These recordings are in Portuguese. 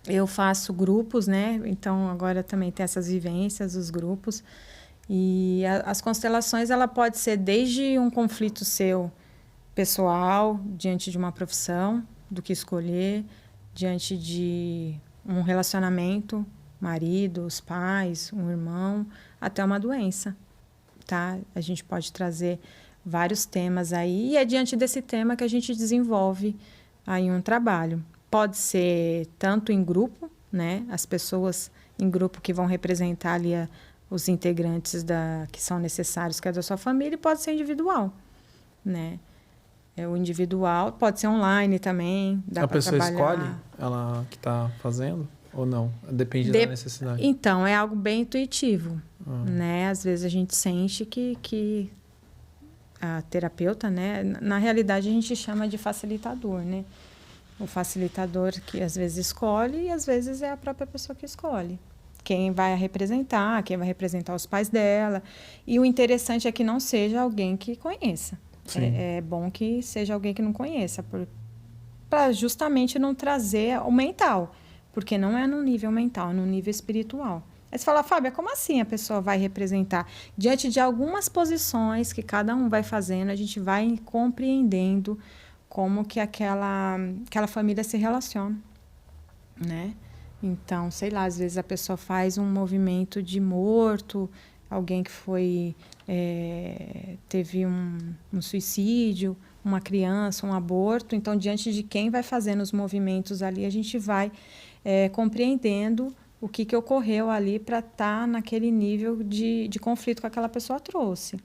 Eu faço grupos, né? Então, agora também tem essas vivências, os grupos. E as constelações, ela pode ser desde um conflito seu pessoal, diante de uma profissão, do que escolher, diante de um relacionamento, marido, os pais, um irmão, até uma doença, tá? A gente pode trazer vários temas aí, e é diante desse tema que a gente desenvolve aí um trabalho. Pode ser tanto em grupo, né? As pessoas em grupo que vão representar ali os integrantes que são necessários, que é da sua família, e pode ser individual, né? O individual pode ser online também, dá para trabalhar. A pessoa escolhe ela que está fazendo ou não? Depende da necessidade. Então, é algo bem intuitivo, né? Às vezes a gente sente que a terapeuta, né? Na realidade, a gente chama de facilitador, né? O facilitador que às vezes escolhe e às vezes é a própria pessoa que escolhe. Quem vai representar os pais dela. E o interessante é que não seja alguém que conheça. É bom que seja alguém que não conheça, para justamente não trazer o mental, porque não é no nível mental, é no nível espiritual. Aí você fala, Fábia, como assim a pessoa vai representar? Diante de algumas posições que cada um vai fazendo, a gente vai compreendendo como que aquela família se relaciona, né? Então, sei lá, às vezes a pessoa faz um movimento de morto, alguém que teve um suicídio, uma criança, um aborto. Então, diante de quem vai fazendo os movimentos ali, a gente vai compreendendo o que ocorreu ali para estar naquele nível de conflito que aquela pessoa trouxe.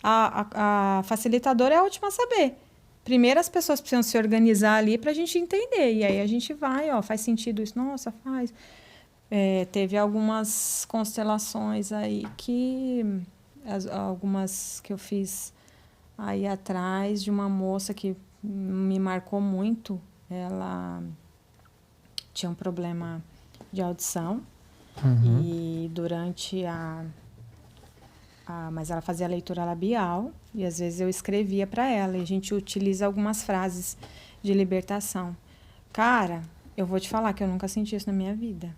A facilitadora é a última a saber. Primeiro as pessoas precisam se organizar ali para a gente entender. E aí a gente vai, faz sentido isso? Nossa, faz. Teve algumas constelações aí algumas que eu fiz aí atrás de uma moça que me marcou muito. Ela tinha um problema de audição e durante mas ela fazia leitura labial e às vezes eu escrevia para ela e a gente utiliza algumas frases de libertação. Cara, eu vou te falar que eu nunca senti isso na minha vida,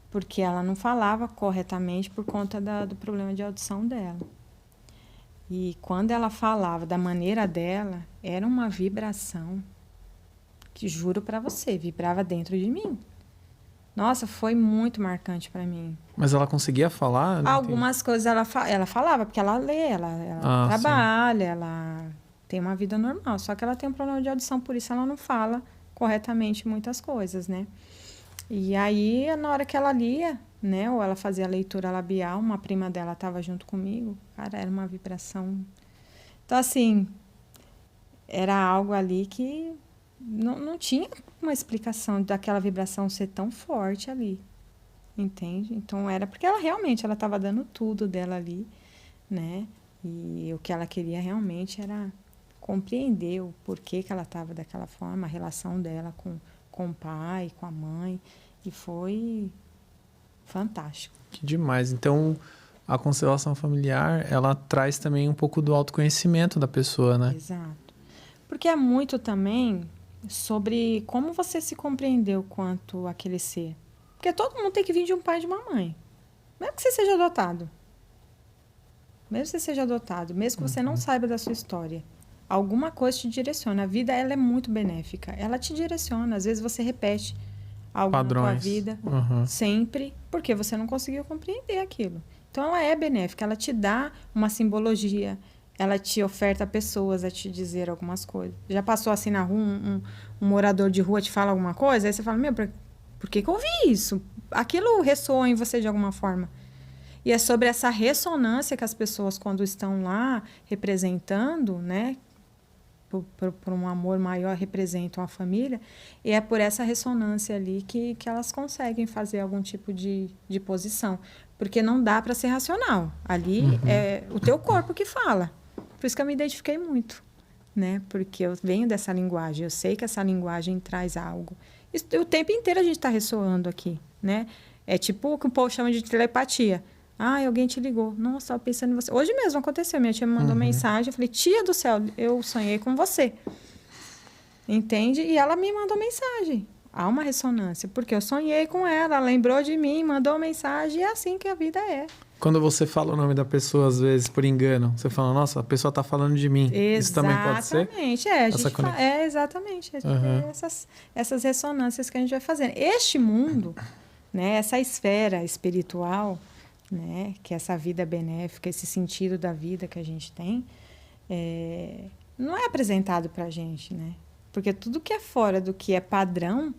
porque ela não falava corretamente por conta do problema de audição dela. E quando ela falava da maneira dela, era uma vibração que, juro para você, vibrava dentro de mim. Nossa, foi muito marcante para mim. Mas ela conseguia falar? Algumas coisas ela falava, porque ela lê, ela trabalha, ela tem uma vida normal. Só que ela tem um problema de audição, por isso ela não fala corretamente muitas coisas, né? E aí, na hora que ela lia, né, ou ela fazia leitura labial, uma prima dela estava junto comigo, cara, era uma vibração. Então, assim, era algo ali que não tinha uma explicação daquela vibração ser tão forte ali, entende? Então, era porque ela realmente estava dando tudo dela ali, né? E o que ela queria realmente era compreender o porquê que ela estava daquela forma, a relação dela com o pai, com a mãe, e foi fantástico. Que demais. Então, a constelação familiar, ela traz também um pouco do autoconhecimento da pessoa, né? Exato. Porque é muito também sobre como você se compreendeu quanto aquele ser. Porque todo mundo tem que vir de um pai e de uma mãe. Mesmo que você seja adotado. Mesmo que você não saiba da sua história. Alguma coisa te direciona. A vida, ela é muito benéfica. Ela te direciona. Às vezes você repete algo padrões na tua vida sempre, porque você não conseguiu compreender aquilo. Então, ela é benéfica. Ela te dá uma simbologia. Ela te oferta pessoas a te dizer algumas coisas. Já passou assim na rua, um morador de rua te fala alguma coisa, aí você fala, por que eu ouvi isso? Aquilo ressoa em você de alguma forma. E é sobre essa ressonância que as pessoas, quando estão lá representando, né, por um amor maior, representam a família, e é por essa ressonância ali que elas conseguem fazer algum tipo de posição. Porque não dá para ser racional. Ali é o teu corpo que fala. Por isso que eu me identifiquei muito, né? Porque eu venho dessa linguagem, eu sei que essa linguagem traz algo. Isso, o tempo inteiro a gente está ressoando aqui, né? É tipo o que o povo chama de telepatia. Alguém te ligou. Nossa, estava pensando em você. Hoje mesmo aconteceu, minha tia me mandou mensagem, eu falei, tia do céu, eu sonhei com você. Entende? E ela me mandou mensagem. Há uma ressonância, porque eu sonhei com ela lembrou de mim, mandou mensagem, e é assim que a vida é. Quando você fala o nome da pessoa, às vezes, por engano, você fala, nossa, a pessoa tá falando de mim. Isso também pode ser? Exatamente, exatamente. Uhum. Essas ressonâncias que a gente vai fazendo. Este mundo, né, essa esfera espiritual, né, que é essa vida benéfica, esse sentido da vida que a gente tem, não é apresentado pra gente, né? Porque tudo que é fora do que é padrão,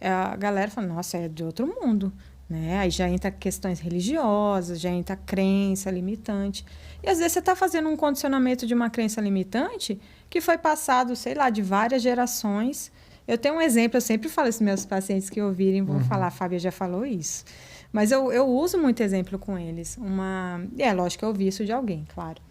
a galera fala, nossa, é de outro mundo. Né? Aí já entra questões religiosas, já entra crença limitante. E às vezes você está fazendo um condicionamento de uma crença limitante que foi passado, sei lá, de várias gerações. Eu tenho um exemplo, eu sempre falo isso para meus pacientes que ouvirem, vão falar, a Fábia já falou isso. Mas eu uso muito exemplo com eles. Lógico que eu ouvi isso de alguém, claro.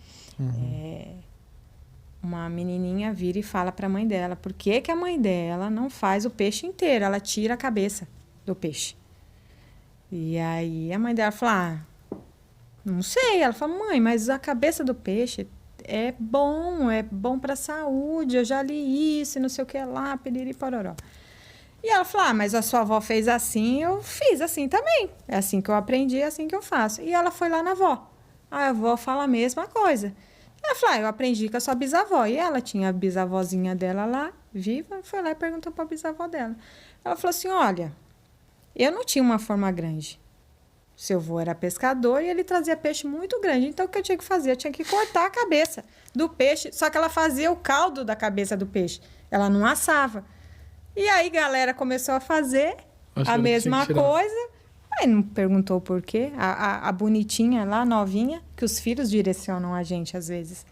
Uma menininha vira e fala para a mãe dela, por que que a mãe dela não faz o peixe inteiro? Ela tira a cabeça do peixe. E aí a mãe dela fala, não sei. Ela fala, mãe, mas a cabeça do peixe é bom para a saúde, eu já li isso, não sei o que lá, piriri pororó. E ela fala, mas a sua avó fez assim, eu fiz assim também. É assim que eu aprendi, é assim que eu faço. E ela foi lá na avó. A avó fala a mesma coisa. Ela falou, eu aprendi com a sua bisavó. E ela tinha a bisavózinha dela lá, viva, foi lá e perguntou para a bisavó dela. Ela falou assim, olha, eu não tinha uma forma grande. Seu avô era pescador e ele trazia peixe muito grande. Então, o que eu tinha que fazer? Eu tinha que cortar a cabeça do peixe. Só que ela fazia o caldo da cabeça do peixe. Ela não assava. E aí, galera começou a fazer a mesma coisa. Aí não perguntou por quê. A bonitinha lá, novinha, que os filhos direcionam a gente às vezes.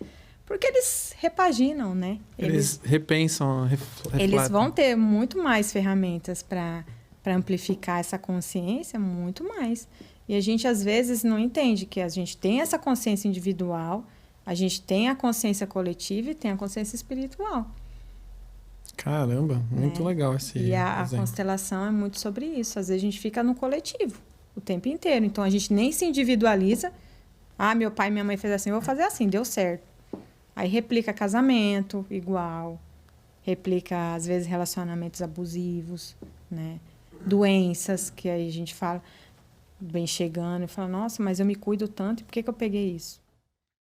Porque eles repaginam, né? Eles repensam, refletem. Eles vão ter muito mais ferramentas para amplificar essa consciência, muito mais. E a gente, às vezes, não entende que a gente tem essa consciência individual, a gente tem a consciência coletiva e tem a consciência espiritual. Caramba, muito legal esse E a constelação é muito sobre isso. Às vezes a gente fica no coletivo o tempo inteiro. Então, a gente nem se individualiza. Ah, meu pai e minha mãe fez assim, eu vou fazer assim, deu certo. Aí replica casamento igual, replica, às vezes, relacionamentos abusivos, né? Doenças, que aí a gente fala, vem chegando e fala, nossa, mas eu me cuido tanto, e por que que eu peguei isso?